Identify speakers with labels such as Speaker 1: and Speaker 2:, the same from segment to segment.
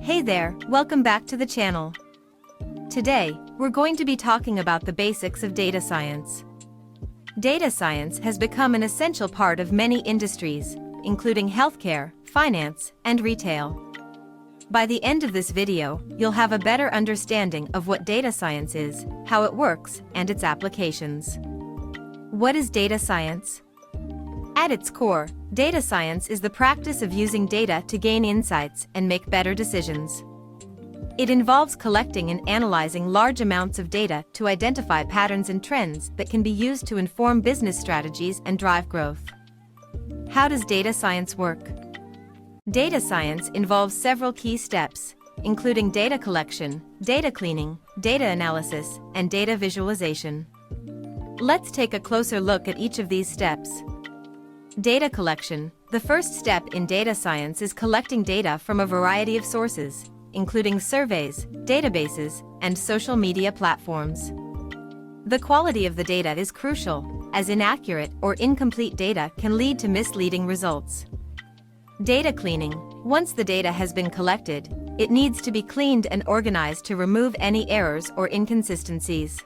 Speaker 1: Hey there, welcome back to the channel. Today, we're going to be talking about the basics of data science. Data science has become an essential part of many industries, including healthcare, finance, and retail. By the end of this video, you'll have a better understanding of what data science is, how it works, and its applications. What is data science? At its core, data science is the practice of using data to gain insights and make better decisions. It involves collecting and analyzing large amounts of data to identify patterns and trends that can be used to inform business strategies and drive growth. How does data science work? Data science involves several key steps, including data collection, data cleaning, data analysis, and data visualization. Let's take a closer look at each of these steps. Data collection. The first step in data science is collecting data from a variety of sources, including surveys, databases, and social media platforms. The quality of the data is crucial, as inaccurate or incomplete data can lead to misleading results. Data cleaning. Once the data has been collected, it needs to be cleaned and organized to remove any errors or inconsistencies.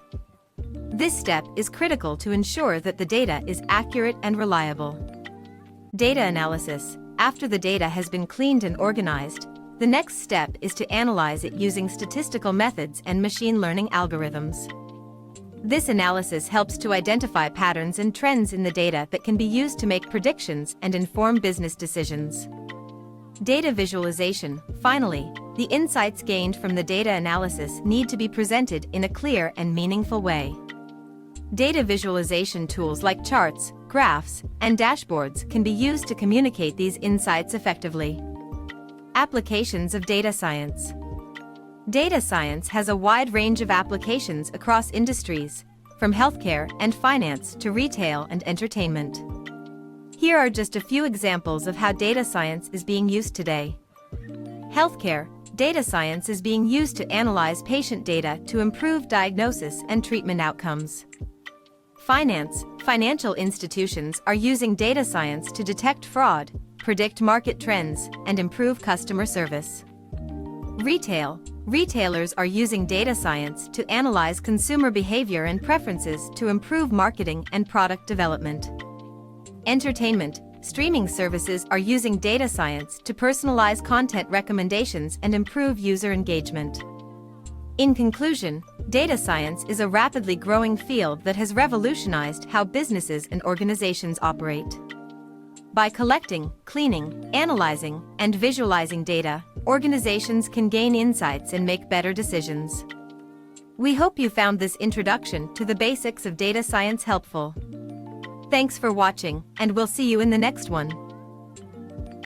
Speaker 1: This step is critical to ensure that the data is accurate and reliable. Data analysis. After the data has been cleaned and organized, the next step is to analyze it using statistical methods and machine learning algorithms. This analysis helps to identify patterns and trends in the data that can be used to make predictions and inform business decisions. Data visualization. Finally, the insights gained from the data analysis need to be presented in a clear and meaningful way. Data visualization tools like charts, graphs, and dashboards can be used to communicate these insights effectively. Applications of data science. Data science has a wide range of applications across industries, from healthcare and finance to retail and entertainment. Here are just a few examples of how data science is being used today. Healthcare. Data science is being used to analyze patient data to improve diagnosis and treatment outcomes. Finance. Financial institutions are using data science to detect fraud, predict market trends, and improve customer service. Retail. Retailers are using data science to analyze consumer behavior and preferences to improve marketing and product development. Entertainment. Streaming services are using data science to personalize content recommendations and improve user engagement. In conclusion, data science is a rapidly growing field that has revolutionized how businesses and organizations operate. By collecting, cleaning, analyzing, and visualizing data, organizations can gain insights and make better decisions. We hope you found this introduction to the basics of data science helpful. Thanks for watching, and we'll see you in the next one.